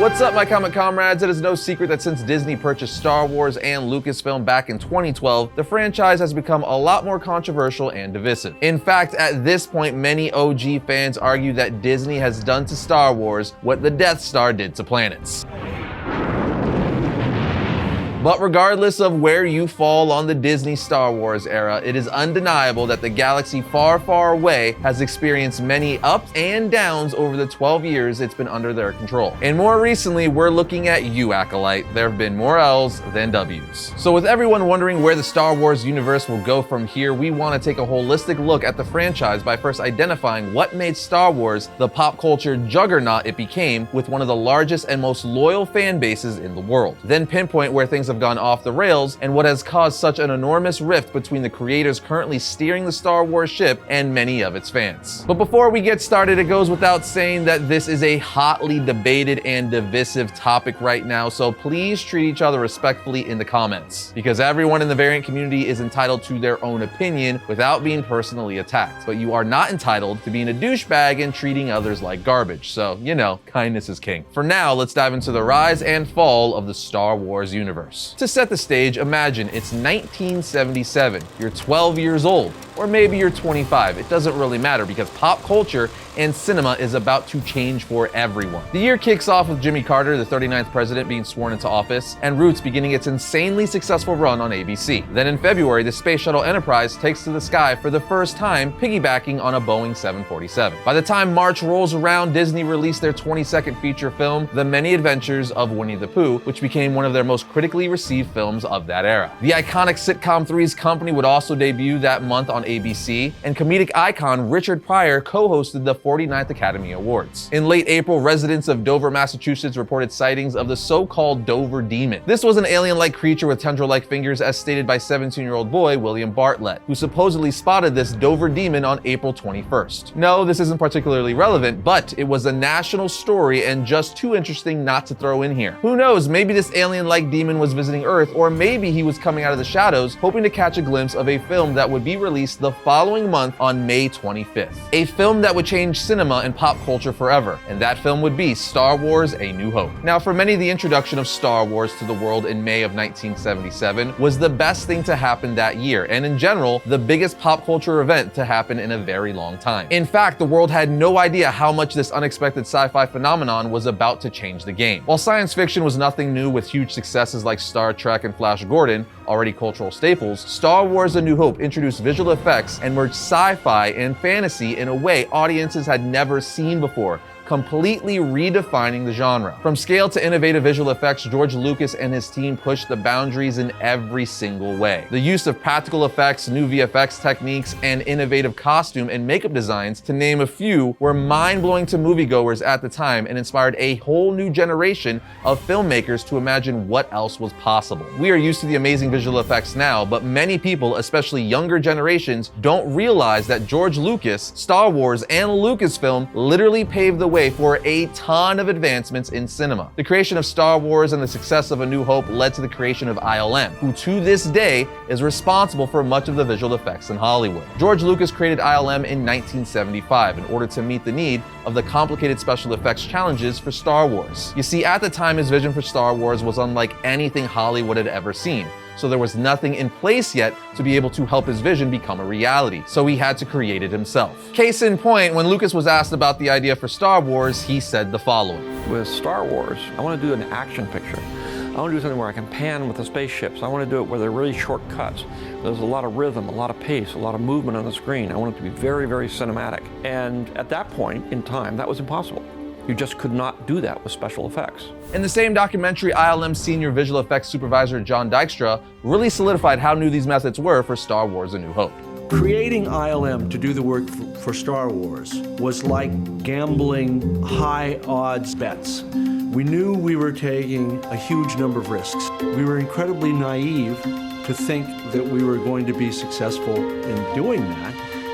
What's up, my comic comrades? It is no secret that since Disney purchased Star Wars and Lucasfilm back in 2012, the franchise has become a lot more controversial and divisive. In fact, at this point, many OG fans argue that Disney has done to Star Wars what the Death Star did to planets. But regardless of where you fall on the Disney Star Wars era, it is undeniable that the galaxy far, far away has experienced many ups and downs over the 12 years it's been under their control. And more recently, we're looking at you, Acolyte. There have been more L's than W's. So with everyone wondering where the Star Wars universe will go from here, we want to take a holistic look at the franchise by first identifying what made Star Wars the pop culture juggernaut it became, with one of the largest and most loyal fan bases in the world. Then pinpoint where things have gone off the rails and what has caused such an enormous rift between the creators currently steering the Star Wars ship and many of its fans. But before we get started, it goes without saying that this is a hotly debated and divisive topic right now, so please treat each other respectfully in the comments, because everyone in the variant community is entitled to their own opinion without being personally attacked. But you are not entitled to being a douchebag and treating others like garbage, so, you know, kindness is king. For now, let's dive into the rise and fall of the Star Wars universe. To set the stage, imagine it's 1977, you're 12 years old, or maybe you're 25. It doesn't really matter because pop culture and cinema is about to change for everyone. The year kicks off with Jimmy Carter, the 39th president, being sworn into office, and Roots beginning its insanely successful run on ABC. Then in February, the Space Shuttle Enterprise takes to the sky for the first time, piggybacking on a Boeing 747. By the time March rolls around, Disney released their 22nd feature film, The Many Adventures of Winnie the Pooh, which became one of their most critically received films of that era. The iconic sitcom Three's Company would also debut that month on ABC, and comedic icon Richard Pryor co-hosted the 49th Academy Awards. In late April, residents of Dover, Massachusetts reported sightings of the so-called Dover Demon. This was an alien-like creature with tendril-like fingers, as stated by 17-year-old boy William Bartlett, who supposedly spotted this Dover Demon on April 21st. No, this isn't particularly relevant, but it was a national story and just too interesting not to throw in here. Who knows, maybe this alien-like demon was visiting Earth, or maybe he was coming out of the shadows, hoping to catch a glimpse of a film that would be released the following month on May 25th. A film that would change cinema and pop culture forever, and that film would be Star Wars: A New Hope. Now, for many, the introduction of Star Wars to the world in May of 1977 was the best thing to happen that year, and in general, the biggest pop culture event to happen in a very long time. In fact, the world had no idea how much this unexpected sci-fi phenomenon was about to change the game. While science fiction was nothing new, with huge successes like Star Trek and Flash Gordon, already cultural staples, Star Wars: A New Hope introduced visual effects and merged sci-fi and fantasy in a way audiences had never seen before, completely redefining the genre. From scale to innovative visual effects, George Lucas and his team pushed the boundaries in every single way. The use of practical effects, new VFX techniques, and innovative costume and makeup designs, to name a few, were mind-blowing to moviegoers at the time and inspired a whole new generation of filmmakers to imagine what else was possible. We are used to the amazing visual effects now, but many people, especially younger generations, don't realize that George Lucas, Star Wars, and Lucasfilm literally paved the way for a ton of advancements in cinema. The creation of Star Wars and the success of A New Hope led to the creation of ILM, who to this day is responsible for much of the visual effects in Hollywood. George Lucas created ILM in 1975 in order to meet the need of the complicated special effects challenges for Star Wars. You see, at the time, his vision for Star Wars was unlike anything Hollywood had ever seen, so there was nothing in place yet to be able to help his vision become a reality, so he had to create it himself. Case in point, when Lucas was asked about the idea for Star Wars, he said the following. With Star Wars, I want to do an action picture. I want to do something where I can pan with the spaceships. I want to do it where they're really short cuts. There's a lot of rhythm, a lot of pace, a lot of movement on the screen. I want it to be very, very cinematic. And at that point in time, that was impossible. You just could not do that with special effects. In the same documentary, ILM senior visual effects supervisor John Dykstra really solidified how new these methods were for Star Wars: A New Hope. Creating ILM to do the work for Star Wars was like gambling high odds bets. We knew we were taking a huge number of risks. We were incredibly naive to think that we were going to be successful in doing that.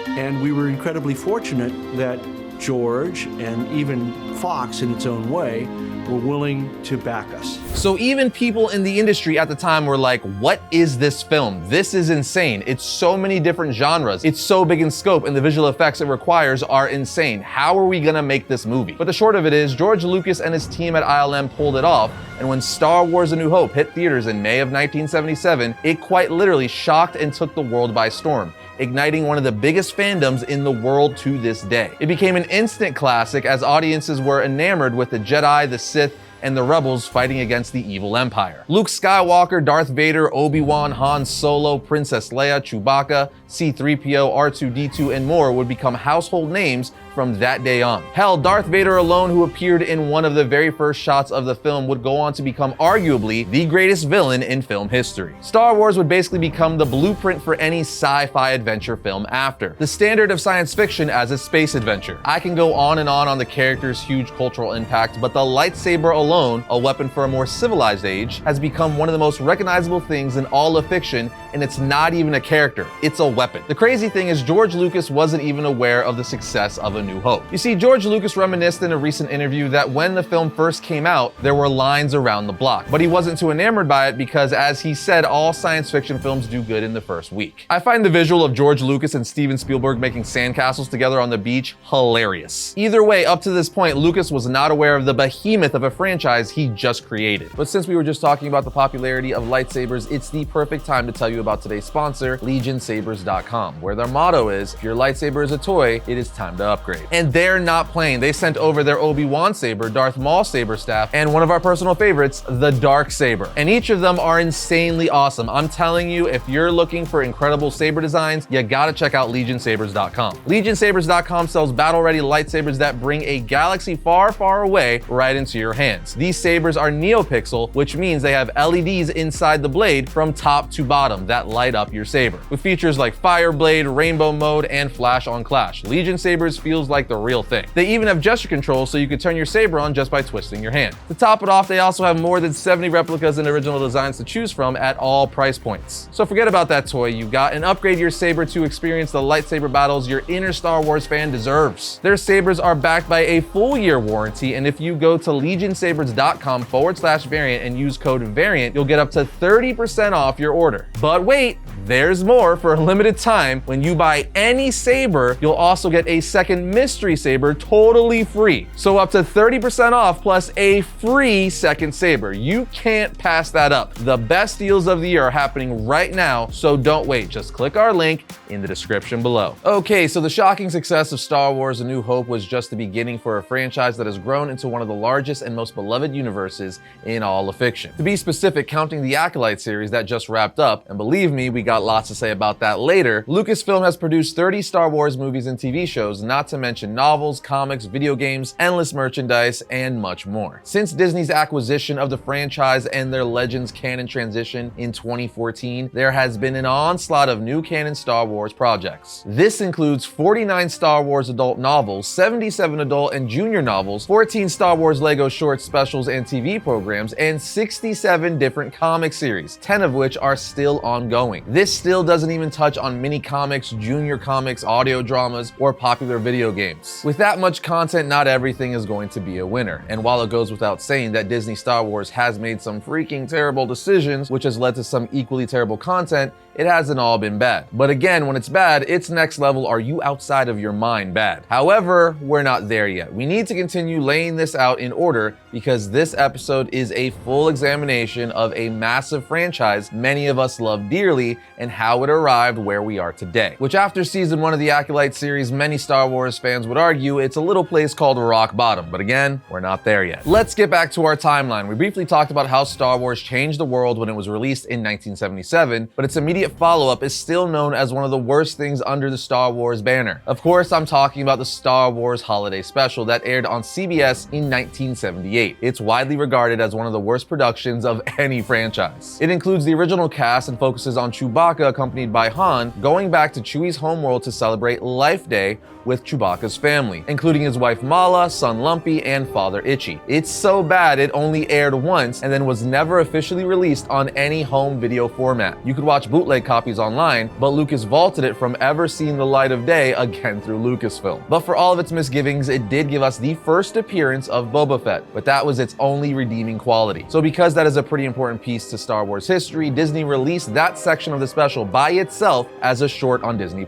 And we were incredibly fortunate that George and even Fox in its own way were willing to back us. So even people in the industry at the time were like, what is this film? This is insane. It's so many different genres. It's so big in scope, and the visual effects it requires are insane. How are we gonna make this movie? But the short of it is, George Lucas and his team at ILM pulled it off, and when Star Wars: A New Hope hit theaters in May of 1977, it quite literally shocked and took the world by storm, igniting one of the biggest fandoms in the world to this day. It became an instant classic as audiences were enamored with the Jedi, the Sith, and the rebels fighting against the evil empire. Luke Skywalker, Darth Vader, Obi-Wan, Han Solo, Princess Leia, Chewbacca, C-3PO, R2-D2, and more would become household names from that day on. Hell, Darth Vader alone, who appeared in one of the very first shots of the film, would go on to become arguably the greatest villain in film history. Star Wars would basically become the blueprint for any sci-fi adventure film after, the standard of science fiction as a space adventure. I can go on and on the character's huge cultural impact, but the lightsaber alone, a weapon for a more civilized age, has become one of the most recognizable things in all of fiction, and it's not even a character, it's a weapon. The crazy thing is George Lucas wasn't even aware of the success of A New Hope. You see, George Lucas reminisced in a recent interview that when the film first came out, there were lines around the block, but he wasn't too enamored by it because, as he said, all science fiction films do good in the first week. I find the visual of George Lucas and Steven Spielberg making sandcastles together on the beach hilarious. Either way, up to this point, Lucas was not aware of the behemoth of a franchise he just created. But since we were just talking about the popularity of lightsabers, it's the perfect time to tell you about today's sponsor, LegionSabers.com, where their motto is, if your lightsaber is a toy, it is time to upgrade. And they're not playing. They sent over their Obi-Wan saber, Darth Maul's saber staff, and one of our personal favorites, the Dark Saber. And each of them are insanely awesome. I'm telling you, if you're looking for incredible saber designs, you gotta check out LegionSabers.com. LegionSabers.com sells battle-ready lightsabers that bring a galaxy far, far away right into your hands. These sabers are NeoPixel, which means they have LEDs inside the blade from top to bottom that light up your saber, with features like Fire Blade, Rainbow Mode, and Flash on Clash. Legion Sabers feels like the real thing. They even have gesture control so you can turn your saber on just by twisting your hand. To top it off, they also have more than 70 replicas and original designs to choose from at all price points. So forget about that toy you got and upgrade your saber to experience the lightsaber battles your inner Star Wars fan deserves. Their sabers are backed by a full year warranty, and if you go to LegionSabers.com/variant and use code VARIANT, you'll get up to 30% off your order. But wait, there's more. For a limited time, when you buy any saber, you'll also get a second mystery saber totally free. So up to 30% off plus a free second saber. You can't pass that up. The best deals of the year are happening right now, so don't wait. Just click our link in the description below. Okay, so the shocking success of Star Wars: A New Hope was just the beginning for a franchise that has grown into one of the largest and most beloved universes in all of fiction. To be specific, counting the Acolyte series that just wrapped up, and believe me, we got lots to say about that later, Lucasfilm has produced 30 Star Wars movies and TV shows, not to mention novels, comics, video games, endless merchandise, and much more. Since Disney's acquisition of the franchise and their Legends canon transition in 2014, there has been an onslaught of new canon Star Wars projects. This includes 49 Star Wars adult novels, 77 adult and junior novels, 14 Star Wars Lego short specials and TV programs, and 67 different comic series, 10 of which are still ongoing. This still doesn't even touch on mini comics, junior comics, audio dramas, or popular video games. With that much content, not everything is going to be a winner. And while it goes without saying that Disney Star Wars has made some freaking terrible decisions, which has led to some equally terrible content, it hasn't all been bad. But again, when it's bad, it's next level, are you outside of your mind bad? However, we're not there yet. We need to continue laying this out in order because this episode is a full examination of a massive franchise many of us love dearly and how it arrived where we are today. Which after season 1 of the Acolyte series, many Star Wars fans would argue it's a little place called rock bottom. But again, we're not there yet. Let's get back to our timeline. We briefly talked about how Star Wars changed the world when it was released in 1977, but its immediate follow-up is still known as one of the worst things under the Star Wars banner. Of course, I'm talking about the Star Wars Holiday Special that aired on CBS in 1978. It's widely regarded as one of the worst productions of any franchise. It includes the original cast and focuses on Chewbacca accompanied by Han going back to Chewie's homeworld to celebrate Life Day with Chewbacca's family, including his wife Mala, son Lumpy, and father Itchy. It's so bad it only aired once and then was never officially released on any home video format. You could watch bootleg bootleg copies online, but Lucas vaulted it from ever seeing the light of day again through Lucasfilm. But for all of its misgivings, it did give us the first appearance of Boba Fett, but that was its only redeeming quality. So because that is a pretty important piece to Star Wars history, Disney released that section of the special by itself as a short on Disney+.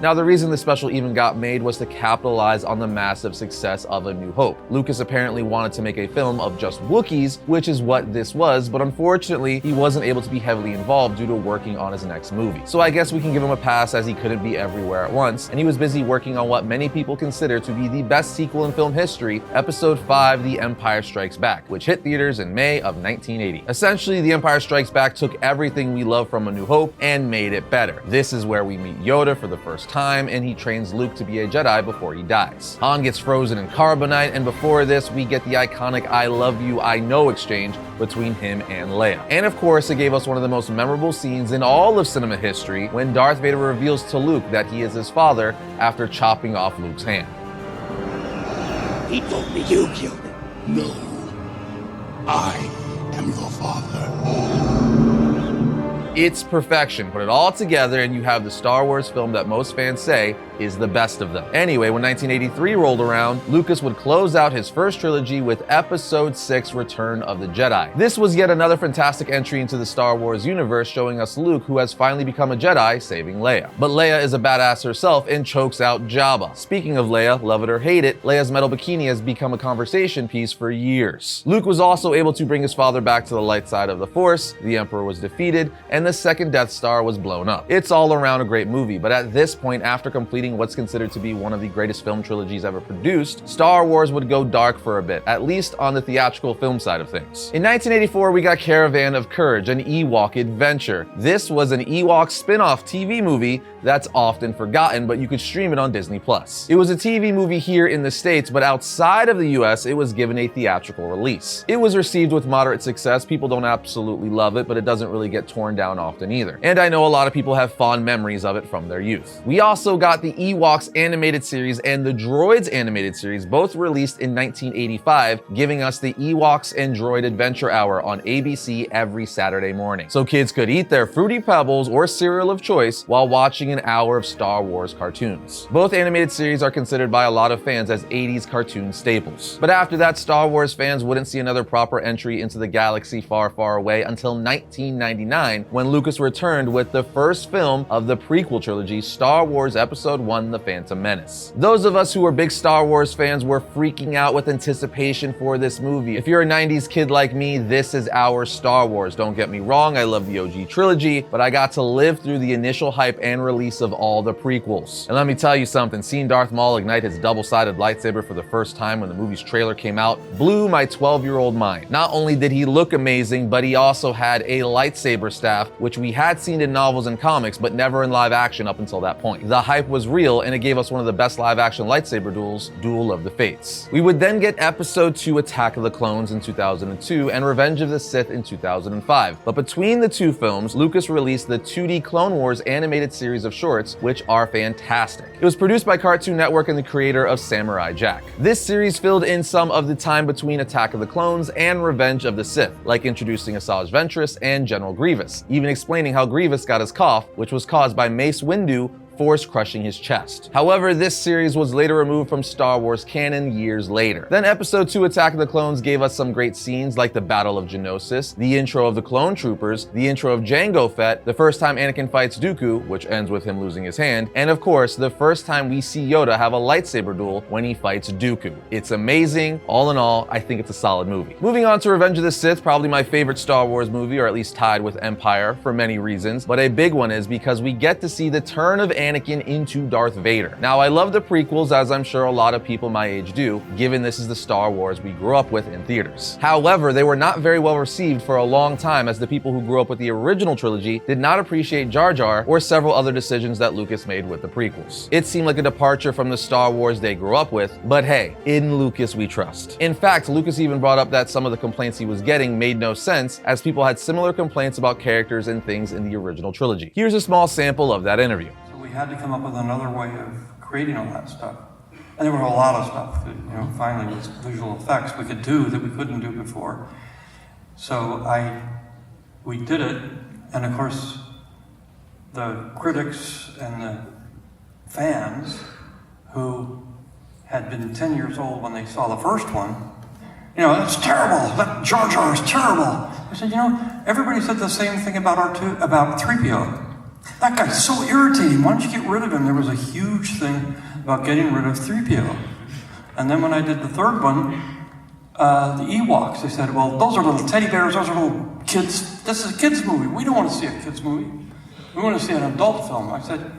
Now, the reason the special even got made was to capitalize on the massive success of A New Hope. Lucas apparently wanted to make a film of just Wookiees, which is what this was, but unfortunately, he wasn't able to be heavily involved due to working on his next movie. So I guess we can give him a pass, as he couldn't be everywhere at once, and he was busy working on what many people consider to be the best sequel in film history, Episode 5, The Empire Strikes Back, which hit theaters in May of 1980. Essentially, The Empire Strikes Back took everything we love from A New Hope and made it better. This is where we meet Yoda for the first time, and he trains Luke to be a Jedi before he dies. Han gets frozen in carbonite, and before this, we get the iconic "I love you, I know" exchange between him and Leia. And of course, it gave us one of the most memorable scenes in all of cinema history when Darth Vader reveals to Luke that he is his father after chopping off Luke's hand. He told me you killed him. No, I am your father. It's perfection. Put it all together and you have the Star Wars film that most fans say is the best of them. Anyway, when 1983 rolled around, Lucas would close out his first trilogy with Episode 6, Return of the Jedi. This was yet another fantastic entry into the Star Wars universe, showing us Luke, who has finally become a Jedi, saving Leia. But Leia is a badass herself and chokes out Jabba. Speaking of Leia, love it or hate it, Leia's metal bikini has become a conversation piece for years. Luke was also able to bring his father back to the light side of the Force, the Emperor was defeated, and the second Death Star was blown up. It's all around a great movie, but at this point, after completing what's considered to be one of the greatest film trilogies ever produced, Star Wars would go dark for a bit, at least on the theatrical film side of things. In 1984, we got Caravan of Courage, an Ewok adventure. This was an Ewok spin-off TV movie that's often forgotten, but you could stream it on Disney+. It was a TV movie here in the States, but outside of the US, it was given a theatrical release. It was received with moderate success. People don't absolutely love it, but it doesn't really get torn down often either. And I know a lot of people have fond memories of it from their youth. We also got the Ewoks animated series and the Droids animated series, both released in 1985, giving us the Ewoks and Droid Adventure Hour on ABC every Saturday morning. So kids could eat their Fruity Pebbles or cereal of choice while watching an hour of Star Wars cartoons. Both animated series are considered by a lot of fans as 80s cartoon staples. But after that, Star Wars fans wouldn't see another proper entry into the galaxy far, far away until 1999, when Lucas returned with the first film of the prequel trilogy, Star Wars Episode 1, The Phantom Menace. Those of us who were big Star Wars fans were freaking out with anticipation for this movie. If you're a 90s kid like me, this is our Star Wars. Don't get me wrong, I love the OG trilogy, but I got to live through the initial hype and release of all the prequels. And let me tell you something, seeing Darth Maul ignite his double-sided lightsaber for the first time when the movie's trailer came out blew my 12-year-old mind. Not only did he look amazing, but he also had a lightsaber staff, which we had seen in novels and comics, but never in live action up until that point. The hype was real, and it gave us one of the best live action lightsaber duels, Duel of the Fates. We would then get Episode 2, Attack of the Clones in 2002, and Revenge of the Sith in 2005. But between the two films, Lucas released the 2D Clone Wars animated series of shorts, which are fantastic. It was produced by Cartoon Network and the creator of Samurai Jack. This series filled in some of the time between Attack of the Clones and Revenge of the Sith, like introducing Asajj Ventress and General Grievous, even explaining how Grievous got his cough, which was caused by Mace Windu force crushing his chest. However, this series was later removed from Star Wars canon years later. Then Episode 2, Attack of the Clones gave us some great scenes like the Battle of Geonosis, the intro of the Clone Troopers, the intro of Jango Fett, the first time Anakin fights Dooku, which ends with him losing his hand, and of course, the first time we see Yoda have a lightsaber duel when he fights Dooku. It's amazing. All in all, I think it's a solid movie. Moving on to Revenge of the Sith, probably my favorite Star Wars movie, or at least tied with Empire for many reasons, but a big one is because we get to see the turn of Anakin into Darth Vader. Now, I love the prequels, as I'm sure a lot of people my age do, given this is the Star Wars we grew up with in theaters. However, they were not very well received for a long time, as the people who grew up with the original trilogy did not appreciate Jar Jar or several other decisions that Lucas made with the prequels. It seemed like a departure from the Star Wars they grew up with, but hey, in Lucas we trust. In fact, Lucas even brought up that some of the complaints he was getting made no sense, as people had similar complaints about characters and things in the original trilogy. Here's a small sample of that interview. We had to come up with another way of creating all that stuff. And there were a lot of stuff that, finally with visual effects we could do that we couldn't do before. So we did it, and of course, the critics and the fans who had been 10 years old when they saw the first one, you know, that's terrible, that Jar Jar is terrible. I said, you know, everybody said the same thing about about 3PO. That guy's so irritating, why don't you get rid of him? There was a huge thing about getting rid of 3PO. And then when I did the third one, the Ewoks, they said, well, those are little teddy bears, those are little kids, this is a kid's movie. We don't want to see a kid's movie. We want to see an adult film. I said,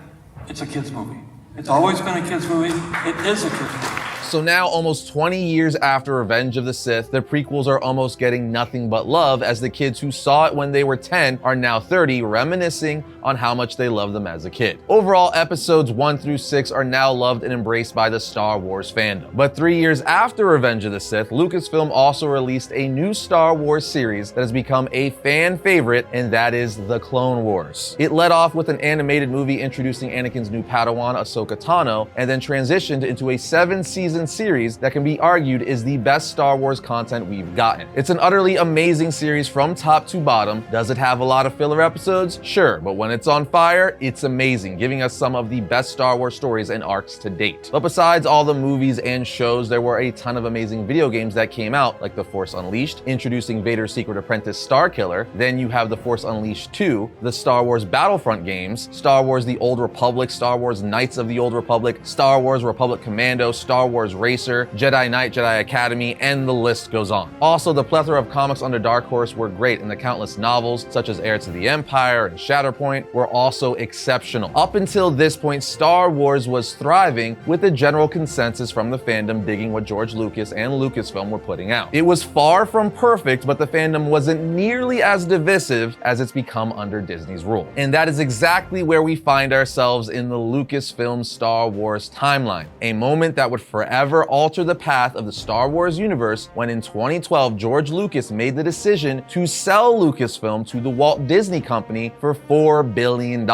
it's a kid's movie. It's always been a kid's movie. It is a kid's movie. So now, almost 20 years after Revenge of the Sith, the prequels are almost getting nothing but love, as the kids who saw it when they were 10 are now 30, reminiscing on how much they loved them as a kid. Overall, episodes 1 through 6 are now loved and embraced by the Star Wars fandom. But 3 years after Revenge of the Sith, Lucasfilm also released a new Star Wars series that has become a fan favorite, and that is The Clone Wars. It led off with an animated movie introducing Anakin's new Padawan, Ahsoka Tano, and then transitioned into a 7-season series that can be argued is the best Star Wars content we've gotten. It's an utterly amazing series from top to bottom. Does it have a lot of filler episodes? Sure, but when it's on fire, it's amazing, giving us some of the best Star Wars stories and arcs to date. But besides all the movies and shows, there were a ton of amazing video games that came out, like The Force Unleashed, introducing Vader's secret apprentice Starkiller. Then you have The Force Unleashed 2, the Star Wars Battlefront games, Star Wars The Old Republic, Star Wars Knights of the Old Republic, Star Wars Republic Commando, Star Wars Racer, Jedi Knight, Jedi Academy, and the list goes on. Also, the plethora of comics under Dark Horse were great, and the countless novels, such as Heir to the Empire and Shatterpoint, were also exceptional. Up until this point, Star Wars was thriving, with a general consensus from the fandom digging what George Lucas and Lucasfilm were putting out. It was far from perfect, but the fandom wasn't nearly as divisive as it's become under Disney's rule. And that is exactly where we find ourselves in the Lucasfilm Star Wars timeline, a moment that would forever alter the path of the Star Wars universe when in 2012 George Lucas made the decision to sell Lucasfilm to the Walt Disney Company for $4 billion,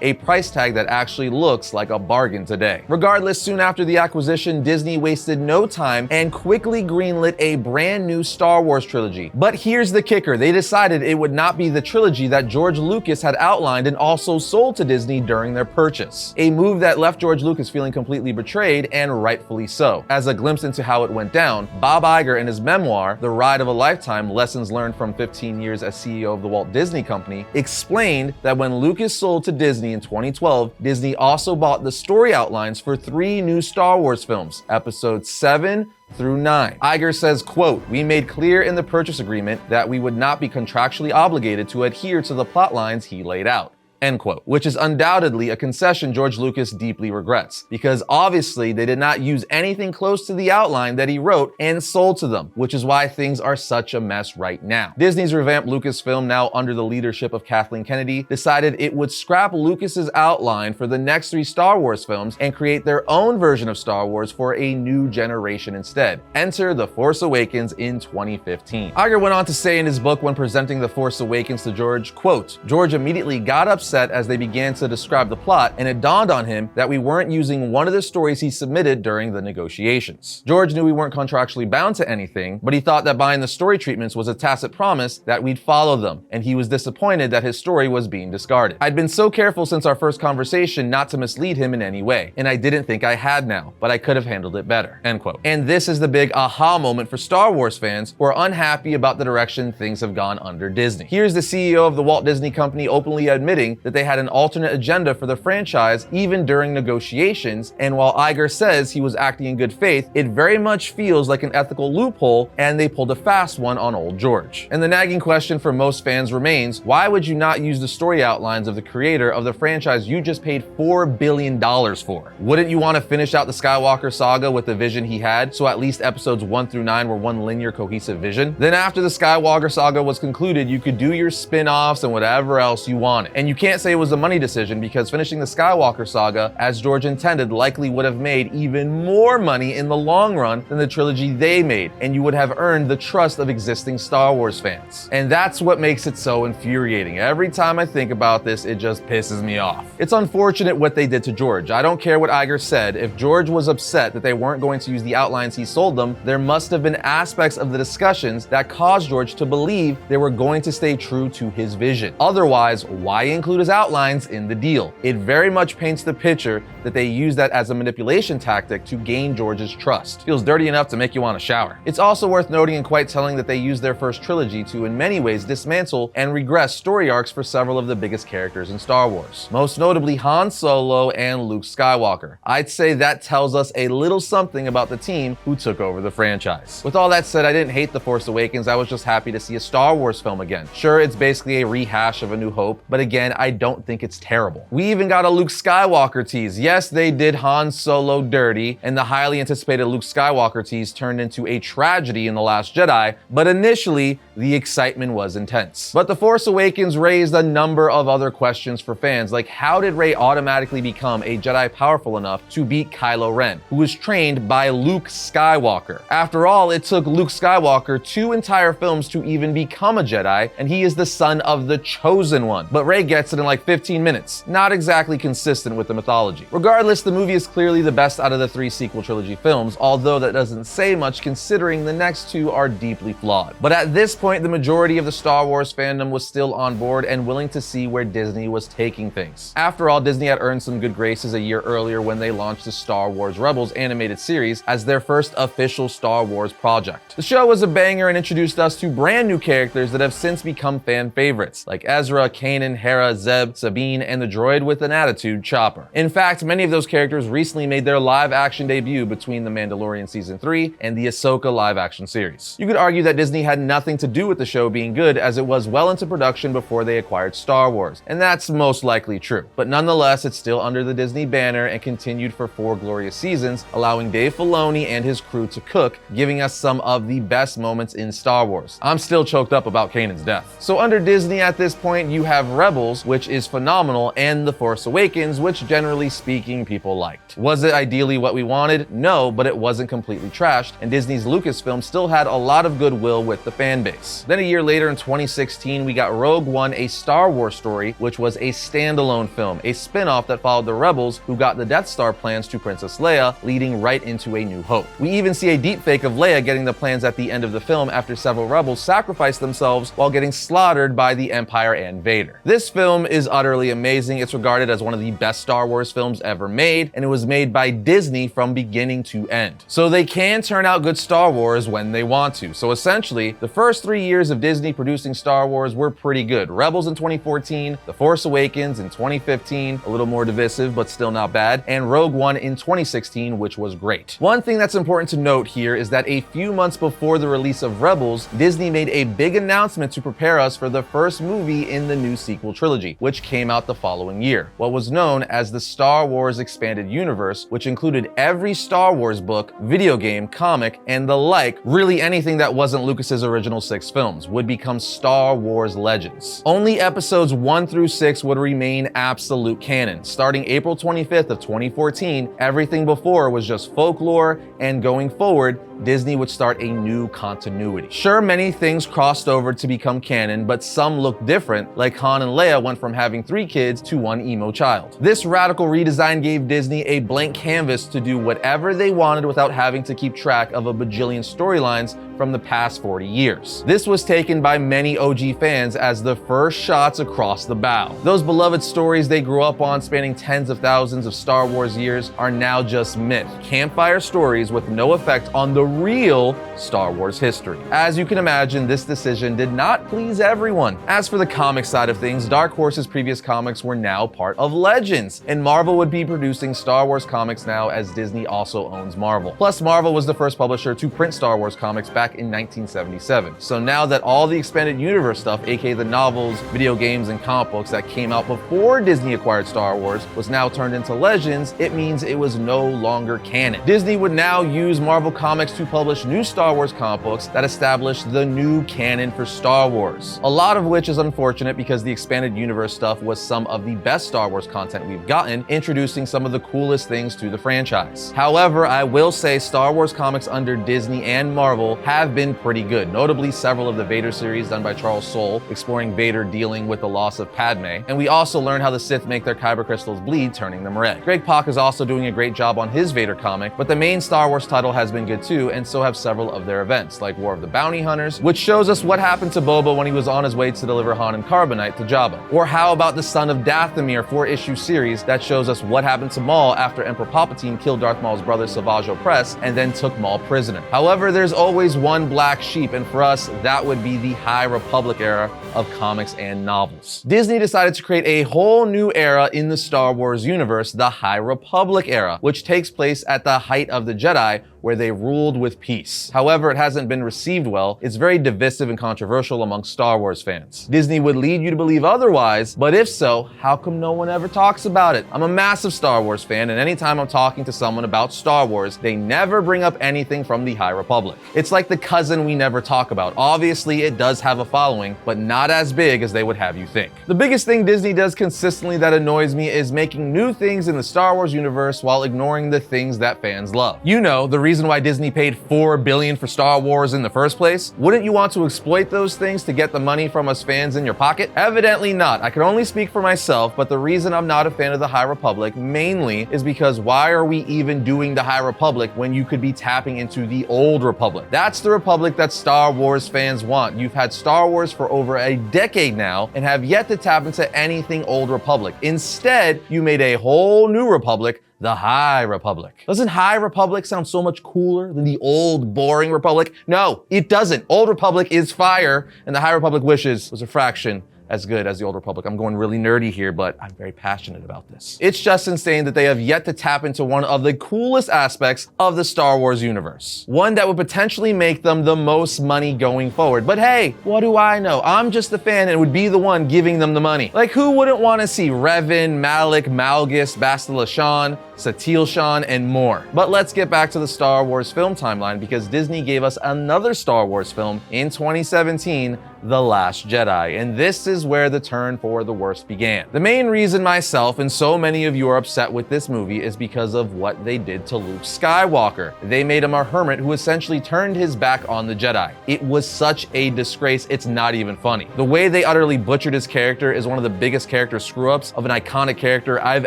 a price tag that actually looks like a bargain today. Regardless, soon after the acquisition, Disney wasted no time and quickly greenlit a brand new Star Wars trilogy. But here's the kicker, they decided it would not be the trilogy that George Lucas had outlined and also sold to Disney during their purchase, a move that left George Lucas feeling completely betrayed, and rightfully so. As a glimpse into how it went down, Bob Iger in his memoir, The Ride of a Lifetime, Lessons Learned from 15 Years as CEO of the Walt Disney Company, explained that when Lucas sold to Disney in 2012, Disney also bought the story outlines for 3 new Star Wars films, episodes 7 through 9. Iger says, quote, "We made clear in the purchase agreement that we would not be contractually obligated to adhere to the plot lines he laid out." End quote. Which is undoubtedly a concession George Lucas deeply regrets, because obviously they did not use anything close to the outline that he wrote and sold to them, which is why things are such a mess right now. Disney's revamped Lucasfilm, now under the leadership of Kathleen Kennedy, decided it would scrap Lucas's outline for the next 3 Star Wars films and create their own version of Star Wars for a new generation instead. Enter The Force Awakens in 2015. Iger went on to say in his book when presenting The Force Awakens to George, quote, "George immediately got upset as they began to describe the plot, and it dawned on him that we weren't using one of the stories he submitted during the negotiations. George knew we weren't contractually bound to anything, but he thought that buying the story treatments was a tacit promise that we'd follow them, and he was disappointed that his story was being discarded. I'd been so careful since our first conversation not to mislead him in any way, and I didn't think I had now, but I could have handled it better." End quote. And this is the big aha moment for Star Wars fans who are unhappy about the direction things have gone under Disney. Here's the CEO of the Walt Disney Company openly admitting that they had an alternate agenda for the franchise even during negotiations, and while Iger says he was acting in good faith, it very much feels like an ethical loophole, and they pulled a fast one on old George. And the nagging question for most fans remains, why would you not use the story outlines of the creator of the franchise you just paid $4 billion for? Wouldn't you want to finish out the Skywalker saga with the vision he had, so at least episodes 1 through 9 were one linear, cohesive vision? Then after the Skywalker saga was concluded, you could do your spin-offs and whatever else you wanted. And you can't say it was a money decision, because finishing the Skywalker saga as George intended likely would have made even more money in the long run than the trilogy they made, and you would have earned the trust of existing Star Wars fans. And that's what makes it so infuriating. Every time I think about this, it just pisses me off. It's unfortunate what they did to George. I don't care what Iger said. If George was upset that they weren't going to use the outlines he sold them, there must have been aspects of the discussions that caused George to believe they were going to stay true to his vision. Otherwise, why include include as outlines in the deal. It very much paints the picture that they use that as a manipulation tactic to gain George's trust. Feels dirty enough to make you want to shower. It's also worth noting and quite telling that they used their first trilogy to in many ways dismantle and regress story arcs for several of the biggest characters in Star Wars, most notably Han Solo and Luke Skywalker. I'd say that tells us a little something about the team who took over the franchise. With all that said, I didn't hate The Force Awakens. I was just happy to see a Star Wars film again. Sure, it's basically a rehash of A New Hope, but again, I don't think it's terrible. We even got a Luke Skywalker tease. Yes, they did Han Solo dirty, and the highly anticipated Luke Skywalker tease turned into a tragedy in The Last Jedi, but initially, the excitement was intense. But The Force Awakens raised a number of other questions for fans, like how did Rey automatically become a Jedi powerful enough to beat Kylo Ren, who was trained by Luke Skywalker? After all, it took Luke Skywalker 2 entire films to even become a Jedi, and he is the son of the Chosen One. But Rey gets it in like 15 minutes. Not exactly consistent with the mythology. Regardless, the movie is clearly the best out of the 3 sequel trilogy films, although that doesn't say much considering the next 2 are deeply flawed. But at this point, the majority of the Star Wars fandom was still on board and willing to see where Disney was taking things. After all, Disney had earned some good graces a year earlier when they launched the Star Wars Rebels animated series as their first official Star Wars project. The show was a banger and introduced us to brand new characters that have since become fan favorites, like Ezra, Kanan, Hera, Zeb, Sabine, and the droid with an attitude, Chopper. In fact, many of those characters recently made their live-action debut between The Mandalorian Season 3 and the Ahsoka live-action series. You could argue that Disney had nothing to do with the show being good, as it was well into production before they acquired Star Wars, and that's most likely true. But nonetheless, it's still under the Disney banner and continued for 4 glorious seasons, allowing Dave Filoni and his crew to cook, giving us some of the best moments in Star Wars. I'm still choked up about Kanan's death. So under Disney at this point, you have Rebels, which is phenomenal, and The Force Awakens, which generally speaking people liked. Was it ideally what we wanted? No, but it wasn't completely trashed, and Disney's Lucasfilm still had a lot of goodwill with the fan base. Then a year later in 2016, we got Rogue One, a Star Wars story, which was a standalone film, a spin-off that followed the Rebels, who got the Death Star plans to Princess Leia, leading right into A New Hope. We even see a deepfake of Leia getting the plans at the end of the film after several rebels sacrificed themselves while getting slaughtered by the Empire and Vader. This film is utterly amazing. It's regarded as one of the best Star Wars films ever made, and it was made by Disney from beginning to end. So they can turn out good Star Wars when they want to. So essentially, the first 3 years of Disney producing Star Wars were pretty good. Rebels in 2014, The Force Awakens in 2015, a little more divisive but still not bad, and Rogue One in 2016, which was great. One thing that's important to note here is that a few months before the release of Rebels, Disney made a big announcement to prepare us for the first movie in the new sequel trilogy, which came out the following year. What was known as the Star Wars Expanded Universe, which included every Star Wars book, video game, comic, and the like, really anything that wasn't Lucas's original 6 films, would become Star Wars Legends. Only episodes 1 through 6 would remain absolute canon. Starting April 25th of 2014, everything before was just folklore, and going forward, Disney would start a new continuity. Sure, many things crossed over to become canon, but some looked different, like Han and Leia went from having 3 kids to 1 emo child. This radical redesign gave Disney a blank canvas to do whatever they wanted without having to keep track of a bajillion storylines from the past 40 years. This was taken by many OG fans as the first shots across the bow. Those beloved stories they grew up on, spanning tens of thousands of Star Wars years, are now just myth, campfire stories with no effect on the real Star Wars history. As you can imagine, this decision did not please everyone. As for the comic side of things, Dark Horse's previous comics were now part of Legends, and Marvel would be producing Star Wars comics now, as Disney also owns Marvel. Plus, Marvel was the first publisher to print Star Wars comics back in 1977. So now that all the expanded universe stuff, aka the novels, video games, and comic books that came out before Disney acquired Star Wars, was now turned into Legends, it means it was no longer canon. Disney would now use Marvel Comics to publish new Star Wars comic books that established the new canon for Star Wars. A lot of which is unfortunate because the expanded universe stuff was some of the best Star Wars content we've gotten, introducing some of the coolest things to the franchise. However, I will say Star Wars comics under Disney and Marvel have been pretty good, notably several of the Vader series done by Charles Soule, exploring Vader dealing with the loss of Padme, and we also learn how the Sith make their kyber crystals bleed, turning them red. Greg Pak is also doing a great job on his Vader comic, but the main Star Wars title has been good too, and so have several of their events, like War of the Bounty Hunters, which shows us what happened to Boba when he was on his way to deliver Han and Carbonite to Jabba, or how about the Son of Dathomir 4-issue series that shows us what happened to Maul after Emperor Palpatine killed Darth Maul's brother Savage Opress and then took Maul prisoner. However, there's always one black sheep, and for us, that would be the High Republic era of comics and novels. Disney decided to create a whole new era in the Star Wars universe, the High Republic era, which takes place at the height of the Jedi, where they ruled with peace. However, it hasn't been received well. It's very divisive and controversial among Star Wars fans. Disney would lead you to believe otherwise, but if so, how come no one ever talks about it? I'm a massive Star Wars fan, and anytime I'm talking to someone about Star Wars, they never bring up anything from the High Republic. It's like the cousin we never talk about. Obviously, it does have a following, but not as big as they would have you think. The biggest thing Disney does consistently that annoys me is making new things in the Star Wars universe while ignoring the things that fans love. You know, the reason why Disney paid $4 billion for Star Wars in the first place? Wouldn't you want to exploit those things to get the money from us fans in your pocket? Evidently not. I can only speak for myself, but the reason I'm not a fan of the High Republic mainly is because why are we even doing the High Republic when you could be tapping into the Old Republic? That's the Republic that Star Wars fans want. You've had Star Wars for over a decade now and have yet to tap into anything Old Republic. Instead, you made a whole new Republic, the High Republic. Doesn't High Republic sound so much cooler than the old, boring Republic? No, it doesn't. Old Republic is fire, and the High Republic wishes was a fraction as good as the Old Republic. I'm going really nerdy here, but I'm very passionate about this. It's just insane that they have yet to tap into one of the coolest aspects of the Star Wars universe. One that would potentially make them the most money going forward. But hey, what do I know? I'm just a fan and would be the one giving them the money. Like, who wouldn't want to see Revan, Malik, Malgus, Bastila Shan, Satil Shan, and more? But let's get back to the Star Wars film timeline, because Disney gave us another Star Wars film in 2017, The Last Jedi, and this is where the turn for the worse began. The main reason myself and so many of you are upset with this movie is because of what they did to Luke Skywalker. They made him a hermit who essentially turned his back on the Jedi. It was such a disgrace, it's not even funny. The way they utterly butchered his character is one of the biggest character screw-ups of an iconic character I've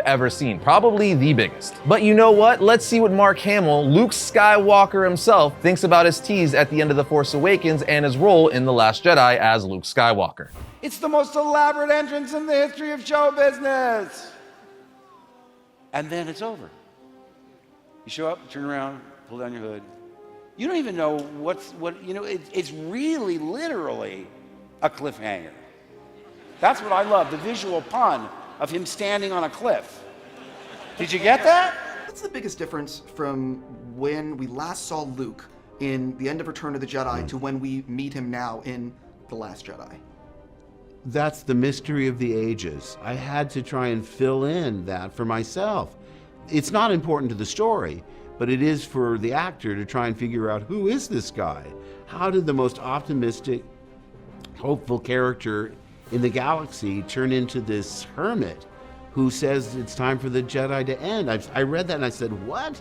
ever seen, probably the biggest. But you know what? Let's see what Mark Hamill, Luke Skywalker himself, thinks about his tease at the end of The Force Awakens and his role in The Last Jedi as Luke Skywalker. It's the most elaborate entrance in the history of show business. And then it's over. You show up, turn around, pull down your hood. You don't even know it's really literally a cliffhanger. That's what I love, the visual pun of him standing on a cliff. Did you get that? What's the biggest difference from when we last saw Luke in the end of Return of the Jedi to when we meet him now in The Last Jedi? That's the mystery of the ages. I had to try and fill in that for myself. It's not important to the story, but it is for the actor to try and figure out, who is this guy? How did the most optimistic, hopeful character in the galaxy turn into this hermit who says it's time for the Jedi to end? I read that and I said, what?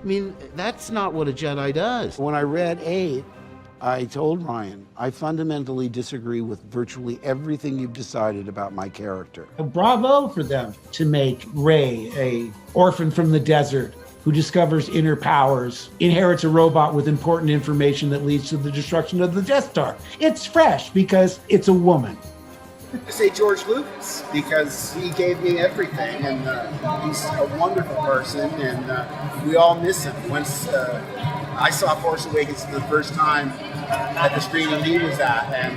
I mean, that's not what a Jedi does. When I read 8, I told Ryan, I fundamentally disagree with virtually everything you've decided about my character. Bravo for them to make Rey a orphan from the desert who discovers inner powers, inherits a robot with important information that leads to the destruction of the Death Star. It's fresh because it's a woman. I say George Lucas because he gave me everything, and he's a wonderful person, and we all miss him. Once I saw Force Awakens for the first time at the screening he was at, and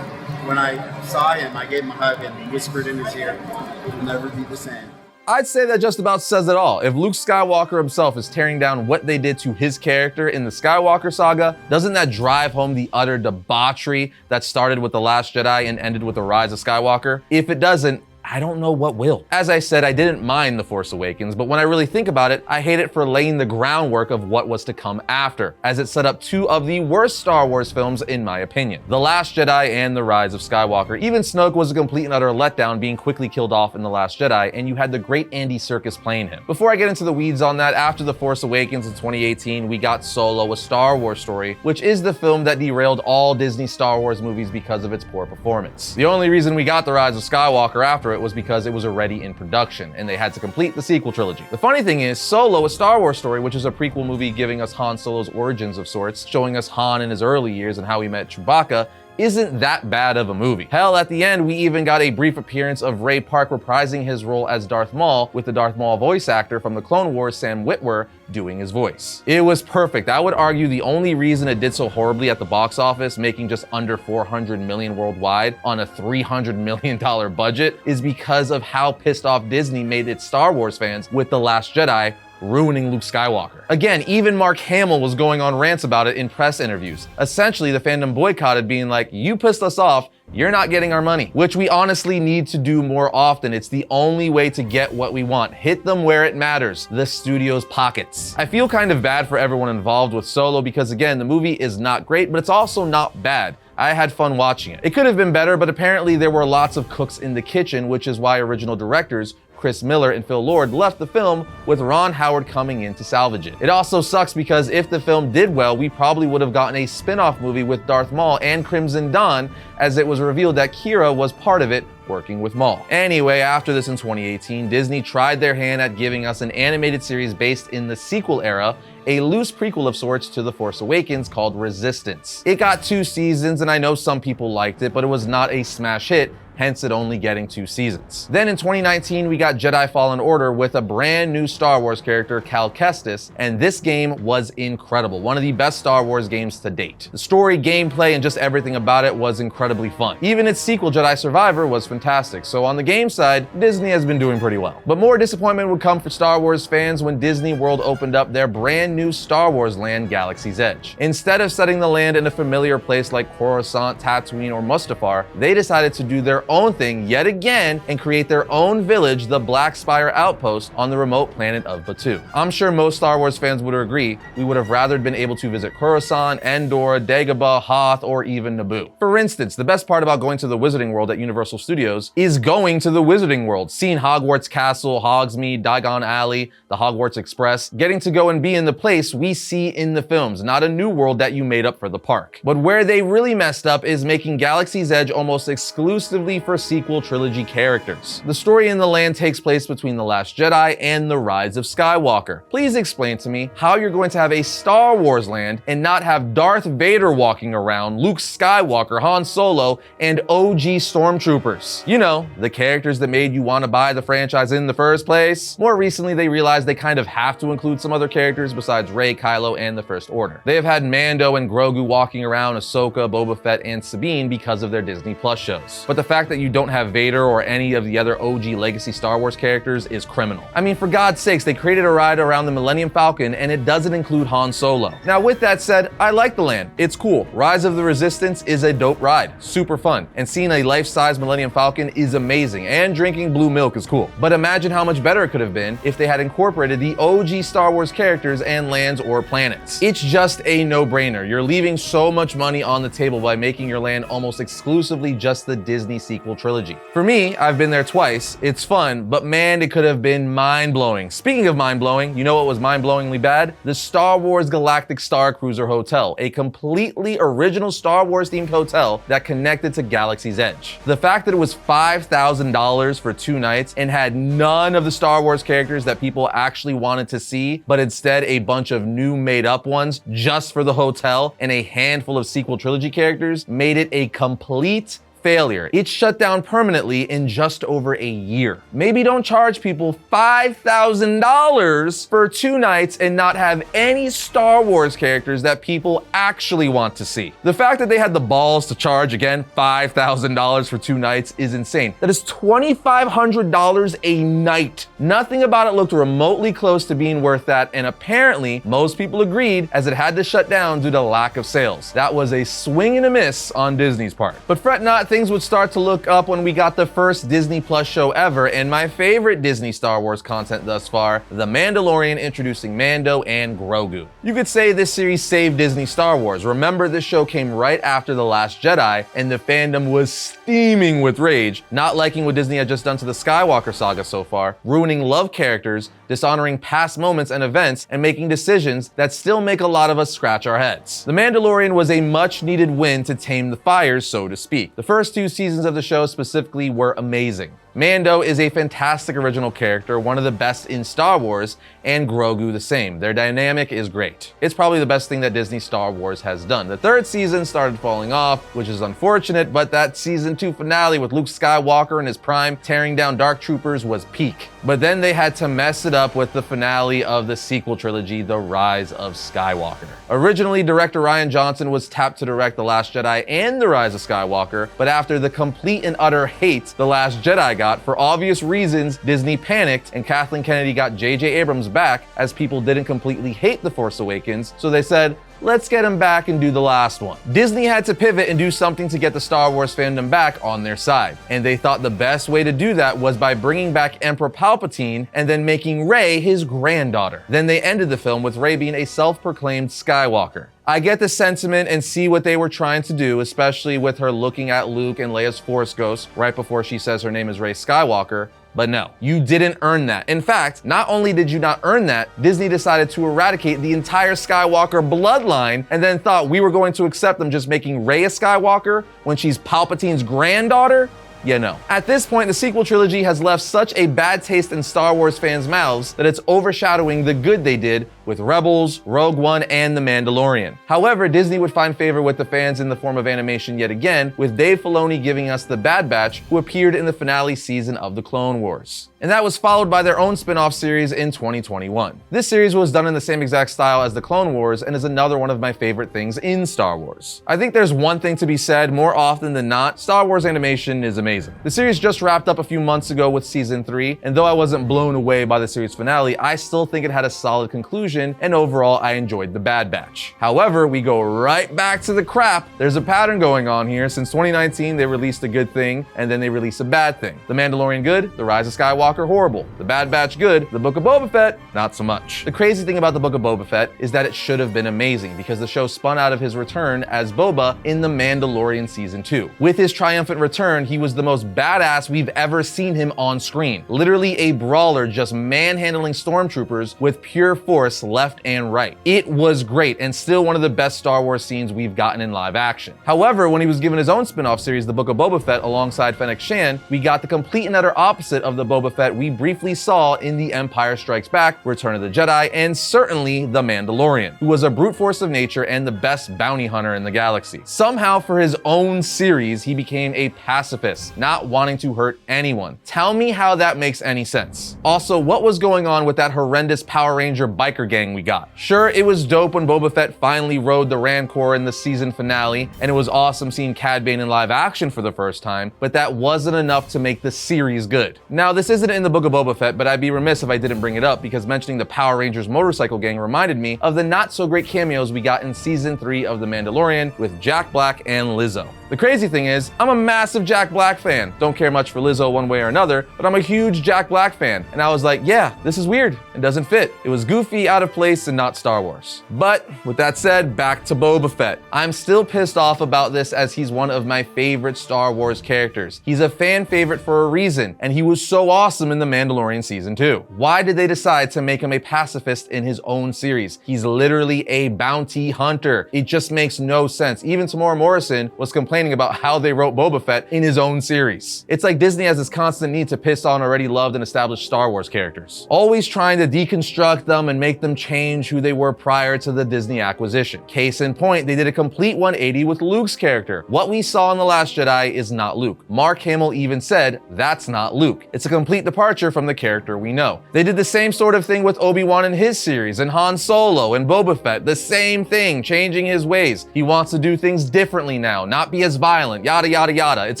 when I saw him, I gave him a hug and whispered in his ear, "It will never be the same." I'd say that just about says it all. If Luke Skywalker himself is tearing down what they did to his character in the Skywalker saga, doesn't that drive home the utter debauchery that started with The Last Jedi and ended with The Rise of Skywalker? If it doesn't, I don't know what will. As I said, I didn't mind The Force Awakens, but when I really think about it, I hate it for laying the groundwork of what was to come after, as it set up two of the worst Star Wars films in my opinion. The Last Jedi and The Rise of Skywalker. Even Snoke was a complete and utter letdown, being quickly killed off in The Last Jedi, and you had the great Andy Serkis playing him. Before I get into the weeds on that, after The Force Awakens in 2018, we got Solo, a Star Wars story, which is the film that derailed all Disney Star Wars movies because of its poor performance. The only reason we got The Rise of Skywalker after it was because it was already in production, and they had to complete the sequel trilogy. The funny thing is, Solo, a Star Wars story, which is a prequel movie giving us Han Solo's origins of sorts, showing us Han in his early years and how he met Chewbacca, isn't that bad of a movie. Hell, at the end, we even got a brief appearance of Ray Park reprising his role as Darth Maul, with the Darth Maul voice actor from the Clone Wars, Sam Witwer, doing his voice. It was perfect. I would argue the only reason it did so horribly at the box office, making just under $400 million worldwide on a $300 million budget, is because of how pissed off Disney made its Star Wars fans with The Last Jedi, ruining Luke Skywalker. Again, even Mark Hamill was going on rants about it in press interviews. Essentially, the fandom boycotted, being like, you pissed us off, you're not getting our money, which we honestly need to do more often. It's the only way to get what we want. Hit them where it matters, the studio's pockets. I feel kind of bad for everyone involved with Solo because, again, the movie is not great, but it's also not bad. I had fun watching it. It could have been better, but apparently there were lots of cooks in the kitchen, which is why original directors Chris Miller and Phil Lord left the film, with Ron Howard coming in to salvage it. It also sucks because if the film did well, we probably would have gotten a spin-off movie with Darth Maul and Crimson Dawn, as it was revealed that Kira was part of it, working with Maul. Anyway, after this in 2018, Disney tried their hand at giving us an animated series based in the sequel era, a loose prequel of sorts to The Force Awakens called Resistance. It got 2 seasons, and I know some people liked it, but it was not a smash hit, hence it only getting 2 seasons. Then in 2019, we got Jedi Fallen Order with a brand new Star Wars character, Cal Kestis, and this game was incredible. One of the best Star Wars games to date. The story, gameplay, and just everything about it was incredibly fun. Even its sequel, Jedi Survivor, was fantastic. So on the game side, Disney has been doing pretty well. But more disappointment would come for Star Wars fans when Disney World opened up their brand new Star Wars land, Galaxy's Edge. Instead of setting the land in a familiar place like Coruscant, Tatooine, or Mustafar, they decided to do their own thing yet again and create their own village, the Black Spire Outpost, on the remote planet of Batuu. I'm sure most Star Wars fans would agree we would have rather been able to visit Coruscant, Endor, Dagobah, Hoth, or even Naboo. For instance, the best part about going to the Wizarding World at Universal Studios is going to the Wizarding World, seeing Hogwarts Castle, Hogsmeade, Diagon Alley, the Hogwarts Express, getting to go and be in the place we see in the films, not a new world that you made up for the park. But where they really messed up is making Galaxy's Edge almost exclusively for sequel trilogy characters. The story in the land takes place between The Last Jedi and The Rise of Skywalker. Please explain to me how you're going to have a Star Wars land and not have Darth Vader walking around, Luke Skywalker, Han Solo, and OG stormtroopers. You know, the characters that made you want to buy the franchise in the first place. More recently, they realized they kind of have to include some other characters besides Rey, Kylo, and the First Order. They have had Mando and Grogu walking around, Ahsoka, Boba Fett, and Sabine because of their Disney Plus shows. But the fact that you don't have Vader or any of the other OG legacy Star Wars characters is criminal. I mean, for God's sakes, they created a ride around the Millennium Falcon and it doesn't include Han Solo. Now, with that said, I like the land. It's cool. Rise of the Resistance is a dope ride. Super fun. And seeing a life-size Millennium Falcon is amazing. And drinking blue milk is cool. But imagine how much better it could have been if they had incorporated the OG Star Wars characters and lands or planets. It's just a no-brainer. You're leaving so much money on the table by making your land almost exclusively just the Disney sequel trilogy. For me, I've been there twice. It's fun, but man, it could have been mind-blowing. Speaking of mind-blowing, you know what was mind-blowingly bad? The Star Wars Galactic Star Cruiser Hotel, a completely original Star Wars themed hotel that connected to Galaxy's Edge. The fact that it was $5,000 for 2 nights and had none of the Star Wars characters that people actually wanted to see, but instead a bunch of new made-up ones just for the hotel and a handful of sequel trilogy characters made it a complete failure. It shut down permanently in just over a year. Maybe don't charge people $5,000 for 2 nights and not have any Star Wars characters that people actually want to see. The fact that they had the balls to charge, again, $5,000 for 2 nights is insane. That is $2,500 a night. Nothing about it looked remotely close to being worth that, and apparently most people agreed, as it had to shut down due to lack of sales. That was a swing and a miss on Disney's part. But fret not, things would start to look up when we got the first Disney Plus show ever, and my favorite Disney Star Wars content thus far, The Mandalorian, introducing Mando and Grogu. You could say this series saved Disney Star Wars. Remember, this show came right after The Last Jedi, and the fandom was steaming with rage, not liking what Disney had just done to the Skywalker saga so far, ruining love characters, dishonoring past moments and events, and making decisions that still make a lot of us scratch our heads. The Mandalorian was a much-needed win to tame the fires, so to speak. The first 2 seasons of the show specifically were amazing. Mando is a fantastic original character, one of the best in Star Wars, and Grogu the same. Their dynamic is great. It's probably the best thing that Disney Star Wars has done. The third season started falling off, which is unfortunate, but that season 2 finale with Luke Skywalker in his prime tearing down Dark Troopers was peak. But then they had to mess it up with the finale of the sequel trilogy, The Rise of Skywalker. Originally, director Rian Johnson was tapped to direct The Last Jedi and The Rise of Skywalker, but after the complete and utter hate The Last Jedi got, for obvious reasons, Disney panicked and Kathleen Kennedy got J.J. Abrams back, as people didn't completely hate The Force Awakens, so they said, let's get him back and do the last one. Disney had to pivot and do something to get the Star Wars fandom back on their side. And they thought the best way to do that was by bringing back Emperor Palpatine and then making Rey his granddaughter. Then they ended the film with Rey being a self-proclaimed Skywalker. I get the sentiment and see what they were trying to do, especially with her looking at Luke and Leia's Force Ghost right before she says her name is Rey Skywalker. But no, you didn't earn that. In fact, not only did you not earn that, Disney decided to eradicate the entire Skywalker bloodline and then thought we were going to accept them just making Rey a Skywalker when she's Palpatine's granddaughter? Yeah, no. At this point, the sequel trilogy has left such a bad taste in Star Wars fans' mouths that it's overshadowing the good they did with Rebels, Rogue One, and The Mandalorian. However, Disney would find favor with the fans in the form of animation yet again, with Dave Filoni giving us the Bad Batch, who appeared in the finale season of The Clone Wars. And that was followed by their own spin-off series in 2021. This series was done in the same exact style as The Clone Wars and is another one of my favorite things in Star Wars. I think there's one thing to be said, more often than not, Star Wars animation is amazing. The series just wrapped up a few months ago with season 3, and though I wasn't blown away by the series finale, I still think it had a solid conclusion, and overall I enjoyed The Bad Batch. However, we go right back to the crap. There's a pattern going on here. Since 2019, they released a good thing, and then they released a bad thing. The Mandalorian good, The Rise of Skywalker horrible. The Bad Batch good, The Book of Boba Fett not so much. The crazy thing about The Book of Boba Fett is that it should have been amazing, because the show spun out of his return as Boba in The Mandalorian season 2. With his triumphant return, he was the most badass we've ever seen him on screen. Literally a brawler just manhandling stormtroopers with pure force left and right. It was great and still one of the best Star Wars scenes we've gotten in live action. However, when he was given his own spin-off series, The Book of Boba Fett, alongside Fennec Shand, we got the complete and utter opposite of the Boba Fett we briefly saw in The Empire Strikes Back, Return of the Jedi, and certainly The Mandalorian, who was a brute force of nature and the best bounty hunter in the galaxy. Somehow, for his own series, he became a pacifist, not wanting to hurt anyone. Tell me how that makes any sense. Also, what was going on with that horrendous Power Ranger biker gang we got? Sure, it was dope when Boba Fett finally rode the Rancor in the season finale, and it was awesome seeing Cad Bane in live action for the first time, but that wasn't enough to make the series good. Now, this isn't in the Book of Boba Fett, but I'd be remiss if I didn't bring it up, because mentioning the Power Rangers motorcycle gang reminded me of the not-so-great cameos we got in season 3 of The Mandalorian with Jack Black and Lizzo. The crazy thing is, I'm a massive Jack Black fan. Don't care much for Lizzo one way or another, but I'm a huge Jack Black fan. And I was like, yeah, this is weird. It doesn't fit. It was goofy, out of place, and not Star Wars. But with that said, back to Boba Fett. I'm still pissed off about this, as he's one of my favorite Star Wars characters. He's a fan favorite for a reason, and he was so awesome in The Mandalorian season 2. Why did they decide to make him a pacifist in his own series? He's literally a bounty hunter. It just makes no sense. Even Tamora Morrison was complaining about how they wrote Boba Fett in his own series. It's like Disney has this constant need to piss on already loved and established Star Wars characters, always trying to deconstruct them and make them change who they were prior to the Disney acquisition. Case in point, they did a complete 180 with Luke's character. What we saw in The Last Jedi is not Luke. Mark Hamill even said, that's not Luke. It's a complete departure from the character we know. They did the same sort of thing with Obi-Wan in his series, and Han Solo and Boba Fett, the same thing, changing his ways. He wants to do things differently now, not be as violent, yada yada yada. It's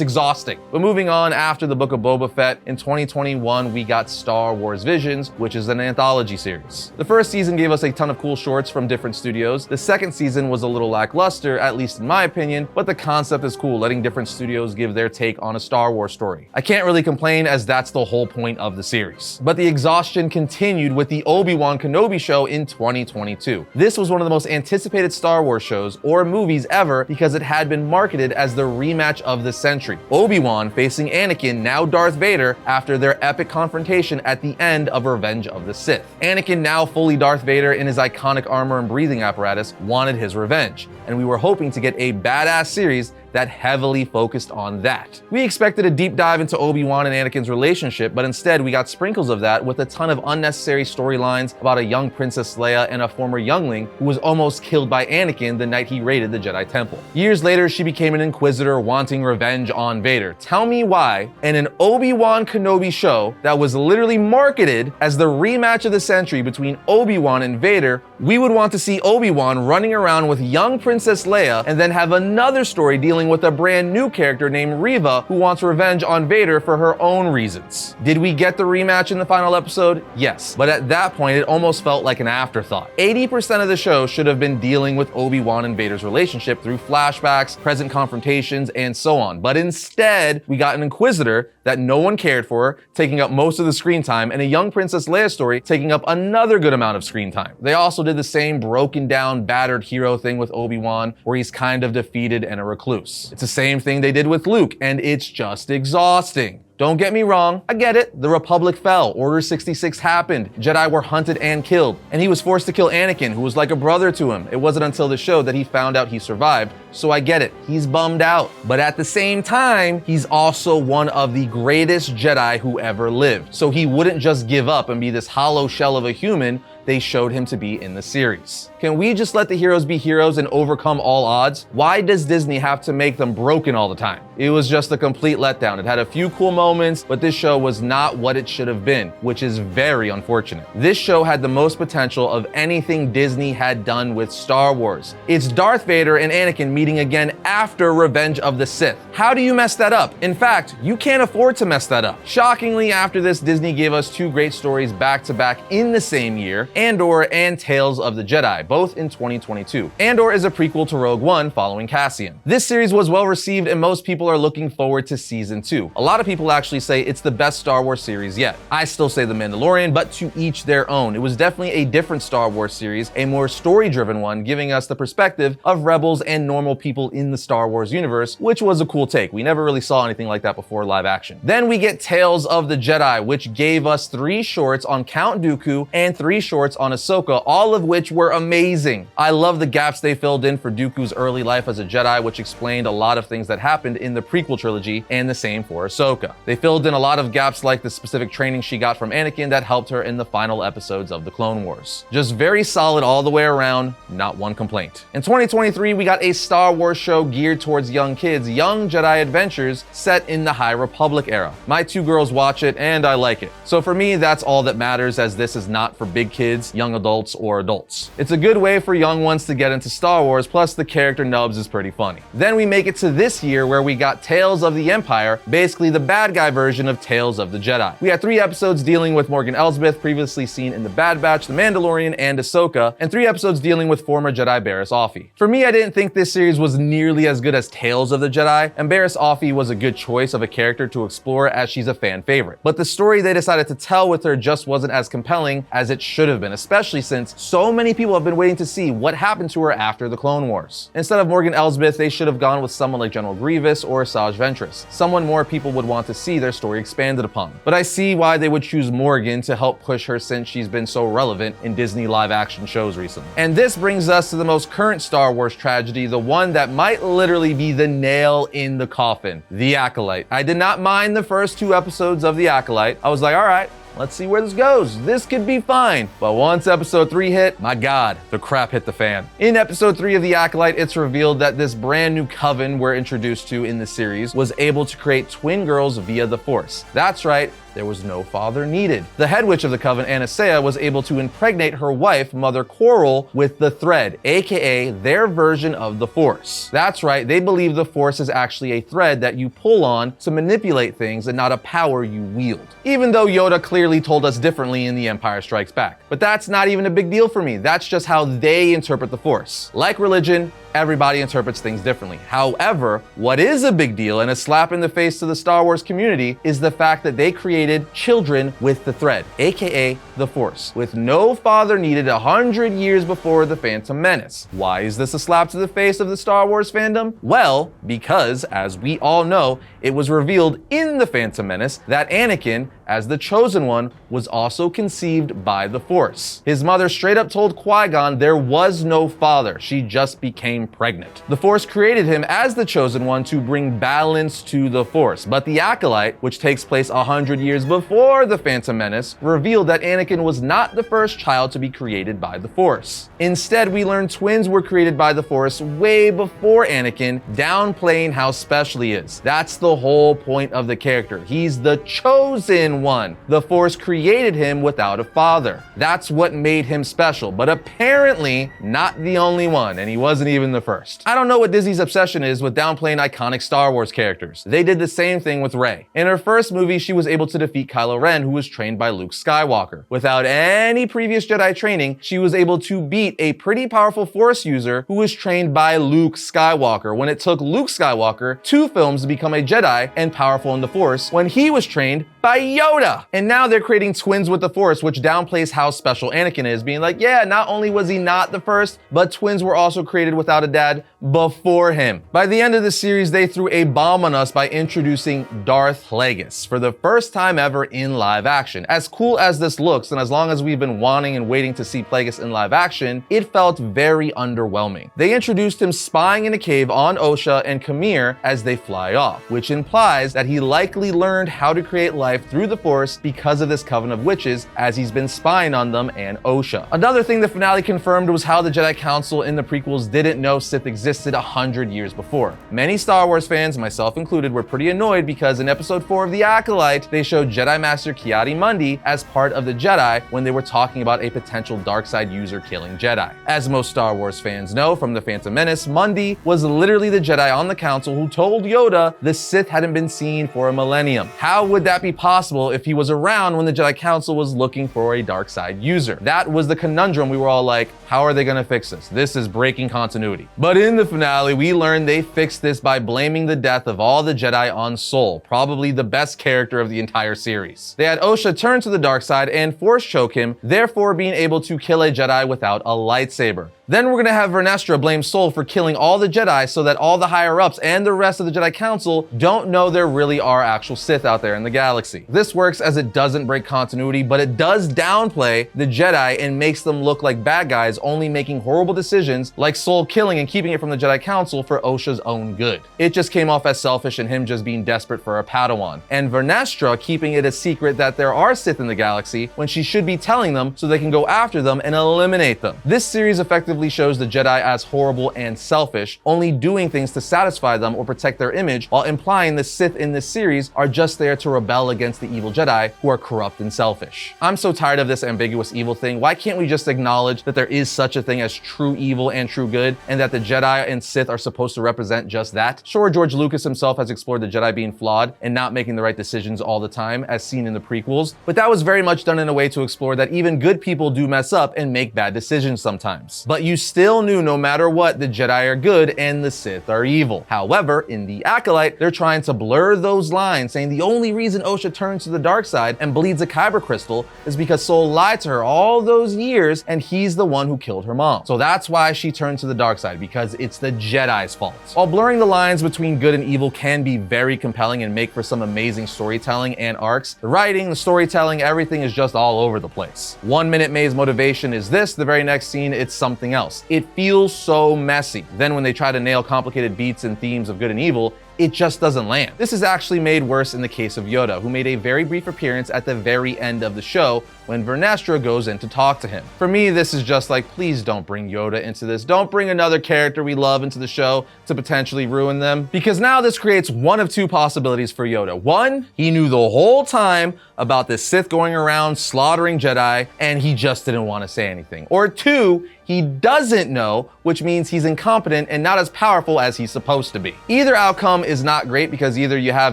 exhausting. But moving on, after the Book of Boba Fett, in 2021 we got Star Wars Visions, which is an anthology series. The first season gave us a ton of cool shorts from different studios. The second season was a little lackluster, at least in my opinion, but the concept is cool, letting different studios give their take on a Star Wars story. I can't really complain, as that's the whole point of the series. But the exhaustion continued with the Obi-Wan Kenobi show in 2022. This was one of the most anticipated Star Wars shows or movies ever, because it had been marketed as the rematch of the century. Obi-Wan facing Anakin, now Darth Vader, after their epic confrontation at the end of Revenge of the Sith. Anakin, now fully Darth Vader in his iconic armor and breathing apparatus, wanted his revenge, and we were hoping to get a badass series that heavily focused on that. We expected a deep dive into Obi-Wan and Anakin's relationship, but instead we got sprinkles of that with a ton of unnecessary storylines about a young Princess Leia and a former youngling who was almost killed by Anakin the night he raided the Jedi Temple. Years later, she became an Inquisitor wanting revenge on Vader. Tell me why, in an Obi-Wan Kenobi show that was literally marketed as the rematch of the century between Obi-Wan and Vader, we would want to see Obi-Wan running around with young Princess Leia and then have another story dealing with a brand new character named Reva who wants revenge on Vader for her own reasons. Did we get the rematch in the final episode? Yes, but at that point it almost felt like an afterthought. 80% of the show should have been dealing with Obi-Wan and Vader's relationship through flashbacks, present confrontations, and so on. But instead, we got an Inquisitor that no one cared for, taking up most of the screen time, and a young Princess Leia story taking up another good amount of screen time. They also did the same broken down, battered hero thing with Obi-Wan, where he's kind of defeated and a recluse. It's the same thing they did with Luke, and it's just exhausting. Don't get me wrong, I get it. The Republic fell, Order 66 happened, Jedi were hunted and killed, and he was forced to kill Anakin, who was like a brother to him. It wasn't until the show that he found out he survived, so I get it. He's bummed out. But at the same time, he's also one of the greatest Jedi who ever lived. So he wouldn't just give up and be this hollow shell of a human they showed him to be in the series. Can we just let the heroes be heroes and overcome all odds? Why does Disney have to make them broken all the time? It was just a complete letdown. It had a few cool moments, but this show was not what it should have been, which is very unfortunate. This show had the most potential of anything Disney had done with Star Wars. It's Darth Vader and Anakin meeting again after Revenge of the Sith. How do you mess that up? In fact, you can't afford to mess that up. Shockingly, after this, Disney gave us two great stories back to back in the same year, Andor and Tales of the Jedi, both in 2022. Andor is a prequel to Rogue One following Cassian. This series was well received and most people are looking forward to season 2. A lot of people actually say it's the best Star Wars series yet. I still say The Mandalorian, but to each their own. It was definitely a different Star Wars series, a more story-driven one, giving us the perspective of rebels and normal people in the Star Wars universe, which was a cool take. We never really saw anything like that before live action. Then we get Tales of the Jedi, which gave us 3 shorts on Count Dooku and 3 shorts on Ahsoka, all of which were amazing. I love the gaps they filled in for Dooku's early life as a Jedi, which explained a lot of things that happened in the prequel trilogy, and the same for Ahsoka. They filled in a lot of gaps like the specific training she got from Anakin that helped her in the final episodes of the Clone Wars. Just very solid all the way around, not one complaint. In 2023, we got a Star Wars show geared towards young kids, Young Jedi Adventures, set in the High Republic era. My 2 girls watch it, and I like it. So for me, that's all that matters, as this is not for big kids, young adults, or adults. It's a good way for young ones to get into Star Wars, plus the character Nubs is pretty funny. Then we make it to this year where we got Tales of the Empire, basically the bad guy version of Tales of the Jedi. We had 3 episodes dealing with Morgan Elsbeth, previously seen in The Bad Batch, The Mandalorian, and Ahsoka, and 3 episodes dealing with former Jedi Barriss Offee. For me, I didn't think this series was nearly as good as Tales of the Jedi, and Barriss Offee was a good choice of a character to explore as she's a fan favorite. But the story they decided to tell with her just wasn't as compelling as it should have been, especially since so many people have been waiting to see what happened to her after the Clone Wars. Instead of Morgan Elsbeth, they should have gone with someone like General Grievous or Asajj Ventress, someone more people would want to see their story expanded upon. But I see why they would choose Morgan to help push her since she's been so relevant in Disney live action shows recently. And this brings us to the most current Star Wars tragedy, the one that might literally be the nail in the coffin, The Acolyte. I did not mind the first 2 episodes of The Acolyte. I was like, all right, let's see where this goes. This could be fine. But once episode 3 hit, my God, the crap hit the fan. In episode 3 of The Acolyte, it's revealed that this brand new coven we're introduced to in the series was able to create twin girls via the Force. That's right, there was no father needed. The head witch of the coven, Anastasia, was able to impregnate her wife, Mother Coral, with the thread, aka their version of the Force. That's right, they believe the Force is actually a thread that you pull on to manipulate things and not a power you wield. Even though Yoda clearly told us differently in The Empire Strikes Back. But that's not even a big deal for me. That's just how they interpret the Force. Like religion, everybody interprets things differently. However, what is a big deal and a slap in the face to the Star Wars community is the fact that they created children with the thread, aka the Force, with no father needed 100 years before the Phantom Menace. Why is this a slap to the face of the Star Wars fandom? Well, because, as we all know, it was revealed in the Phantom Menace that Anakin, as the Chosen One was also conceived by the Force. His mother straight up told Qui-Gon there was no father, she just became pregnant. The Force created him as the Chosen One to bring balance to the Force, but the Acolyte, which takes place 100 years before the Phantom Menace, revealed that Anakin was not the first child to be created by the Force. Instead, we learned twins were created by the Force way before Anakin, downplaying how special he is. That's the whole point of the character. He's the Chosen One. The Force created him without a father. That's what made him special, but apparently not the only one, and he wasn't even the first. I don't know what Disney's obsession is with downplaying iconic Star Wars characters. They did the same thing with Rey. In her first movie, she was able to defeat Kylo Ren, who was trained by Luke Skywalker. Without any previous Jedi training, she was able to beat a pretty powerful Force user who was trained by Luke Skywalker, when it took Luke Skywalker 2 films to become a Jedi and powerful in the Force when he was trained by Yoda. And now they're creating twins with the Force, which downplays how special Anakin is, being like, yeah, not only was he not the first, but twins were also created without a dad before him. By the end of the series, they threw a bomb on us by introducing Darth Plagueis for the first time ever in live action. As cool as this looks, and as long as we've been wanting and waiting to see Plagueis in live action, it felt very underwhelming. They introduced him spying in a cave on Osha and Kamir as they fly off, which implies that he likely learned how to create life through the Force because of this coven of witches, as he's been spying on them and Osha. Another thing the finale confirmed was how the Jedi Council in the prequels didn't know Sith existed 100 years before. Many Star Wars fans, myself included, were pretty annoyed because in episode 4 of The Acolyte, they showed Jedi Master Ki-Adi-Mundi as part of the Jedi when they were talking about a potential Darkseid user killing Jedi. As most Star Wars fans know from The Phantom Menace, Mundi was literally the Jedi on the Council who told Yoda the Sith hadn't been seen for a millennium. How would that be possible if he was around when the Jedi Council was looking for a Darkseid user? That was the conundrum. We were all like, how are they gonna fix this? This is breaking continuity. But in the finale, we learned they fixed this by blaming the death of all the Jedi on Sol, probably the best character of the entire series. They had Osha turn to the dark side and force choke him, therefore being able to kill a Jedi without a lightsaber. Then we're gonna have Vernestra blame Sol for killing all the Jedi so that all the higher-ups and the rest of the Jedi Council don't know there really are actual Sith out there in the galaxy. This works as it doesn't break continuity, but it does downplay the Jedi and makes them look like bad guys only making horrible decisions like Sol killing and keeping it from the Jedi Council for Osha's own good. It just came off as selfish and him just being desperate for a Padawan. And Vernestra keeping it a secret that there are Sith in the galaxy when she should be telling them so they can go after them and eliminate them. This series effectively shows the Jedi as horrible and selfish, only doing things to satisfy them or protect their image, while implying the Sith in this series are just there to rebel against the evil Jedi who are corrupt and selfish. I'm so tired of this ambiguous evil thing. Why can't we just acknowledge that there is such a thing as true evil and true good, and that the Jedi and Sith are supposed to represent just that? Sure, George Lucas himself has explored the Jedi being flawed and not making the right decisions all the time, as seen in the prequels, but that was very much done in a way to explore that even good people do mess up and make bad decisions sometimes. But you still knew no matter what, the Jedi are good and the Sith are evil. However, in The Acolyte, they're trying to blur those lines, saying the only reason Osha turns to the dark side and bleeds a kyber crystal is because Sol lied to her all those years and he's the one who killed her mom. So that's why she turned to the dark side, because it's the Jedi's fault. While blurring the lines between good and evil can be very compelling and make for some amazing storytelling and arcs, the writing, the storytelling, everything is just all over the place. 1 minute May's motivation is this, the very next scene it's something else. It feels so messy. Then when they try to nail complicated beats and themes of good and evil, it just doesn't land. This is actually made worse in the case of Yoda, who made a very brief appearance at the very end of the show when Vernestra goes in to talk to him. For me, this is just like, please don't bring Yoda into this. Don't bring another character we love into the show to potentially ruin them. Because now this creates one of two possibilities for Yoda. One, he knew the whole time about this Sith going around slaughtering Jedi and he just didn't want to say anything. Or two, he doesn't know, which means he's incompetent and not as powerful as he's supposed to be. Either outcome is not great because either you have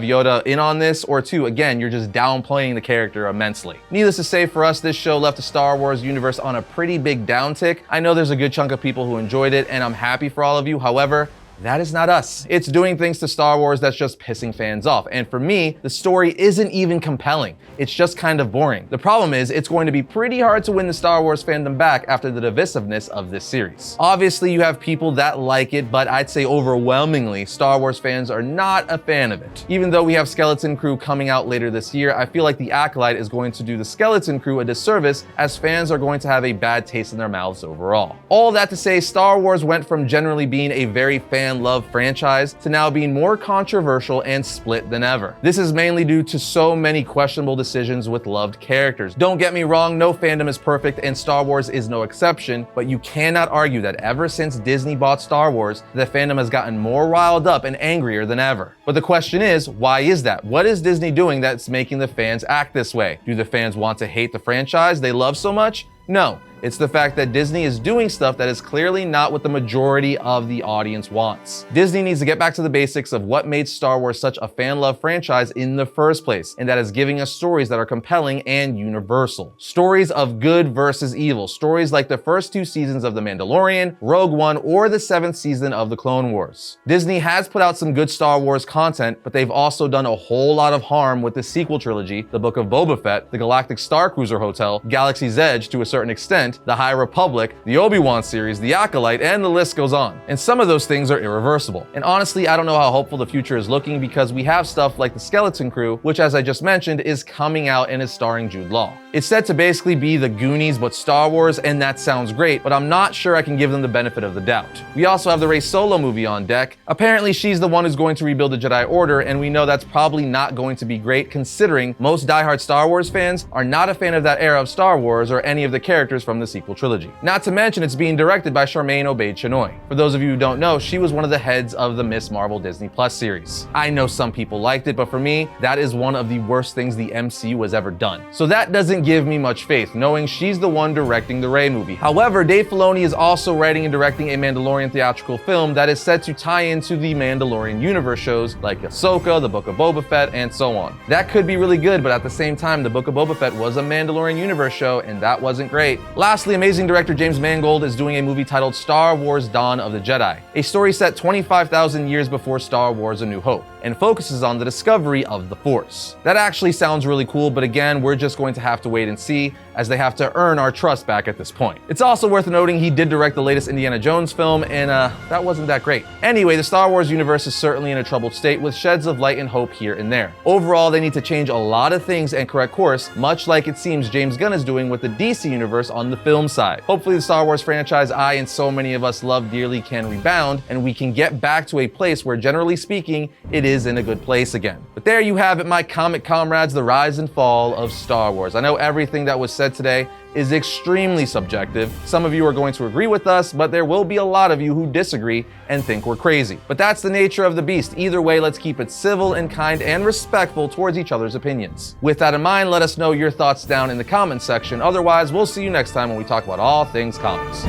Yoda in on this, or two, again, you're just downplaying the character immensely. Needless to say, for us, this show left the Star Wars universe on a pretty big downtick. I know there's a good chunk of people who enjoyed it, and I'm happy for all of you. However, That is not us. It's doing things to Star Wars that's just pissing fans off. And for me, the story isn't even compelling. It's just kind of boring. The problem is, it's going to be pretty hard to win the Star Wars fandom back after the divisiveness of this series. Obviously, you have people that like it, but I'd say overwhelmingly, Star Wars fans are not a fan of it. Even though we have Skeleton Crew coming out later this year, I feel like The Acolyte is going to do the Skeleton Crew a disservice, as fans are going to have a bad taste in their mouths overall. All that to say, Star Wars went from generally being a very fan-loved franchise to now being more controversial and split than ever. This is mainly due to so many questionable decisions with loved characters. Don't get me wrong, no fandom is perfect and Star Wars is no exception, but you cannot argue that ever since Disney bought Star Wars, the fandom has gotten more riled up and angrier than ever. But the question is, why is that? What is Disney doing that's making the fans act this way? Do the fans want to hate the franchise they love so much? No. It's the fact that Disney is doing stuff that is clearly not what the majority of the audience wants. Disney needs to get back to the basics of what made Star Wars such a fan-loved franchise in the first place, and that is giving us stories that are compelling and universal. Stories of good versus evil. Stories like the first 2 seasons of The Mandalorian, Rogue One, or the 7th season of The Clone Wars. Disney has put out some good Star Wars content, but they've also done a whole lot of harm with the sequel trilogy, The Book of Boba Fett, The Galactic Star Cruiser Hotel, Galaxy's Edge to a certain extent, The High Republic, the Obi-Wan series, The Acolyte, and the list goes on. And some of those things are irreversible. And honestly, I don't know how hopeful the future is looking because we have stuff like the Skeleton Crew, which as I just mentioned, is coming out and is starring Jude Law. It's said to basically be the Goonies but Star Wars, and that sounds great, but I'm not sure I can give them the benefit of the doubt. We also have the Rey Solo movie on deck. Apparently, she's the one who's going to rebuild the Jedi Order, and we know that's probably not going to be great considering most diehard Star Wars fans are not a fan of that era of Star Wars or any of the characters from the sequel trilogy. Not to mention it's being directed by Charmaine Obaid-Chinoy. For those of you who don't know, she was one of the heads of the Miss Marvel Disney Plus series. I know some people liked it, but for me, that is one of the worst things the MCU has ever done. So that doesn't give me much faith, knowing she's the one directing the Rey movie. However, Dave Filoni is also writing and directing a Mandalorian theatrical film that is set to tie into the Mandalorian universe shows like Ahsoka, The Book of Boba Fett, and so on. That could be really good, but at the same time, The Book of Boba Fett was a Mandalorian universe show, and that wasn't great. Lastly, amazing director James Mangold is doing a movie titled Star Wars Dawn of the Jedi, a story set 25,000 years before Star Wars A New Hope, and focuses on the discovery of the Force. That actually sounds really cool, but again, we're just going to have to wait and see, as they have to earn our trust back at this point. It's also worth noting he did direct the latest Indiana Jones film, and that wasn't that great. Anyway, the Star Wars universe is certainly in a troubled state with sheds of light and hope here and there. Overall, they need to change a lot of things and correct course, much like it seems James Gunn is doing with the DC universe on the film side. Hopefully the Star Wars franchise I and so many of us love dearly can rebound, and we can get back to a place where, generally speaking, it is in a good place again. But there you have it, my comic comrades, the rise and fall of Star Wars. I know everything that was said today is extremely subjective. Some of you are going to agree with us, but there will be a lot of you who disagree and think we're crazy. But that's the nature of the beast. Either way, let's keep it civil and kind and respectful towards each other's opinions. With that in mind, let us know your thoughts down in the comments section. Otherwise, we'll see you next time when we talk about all things comics.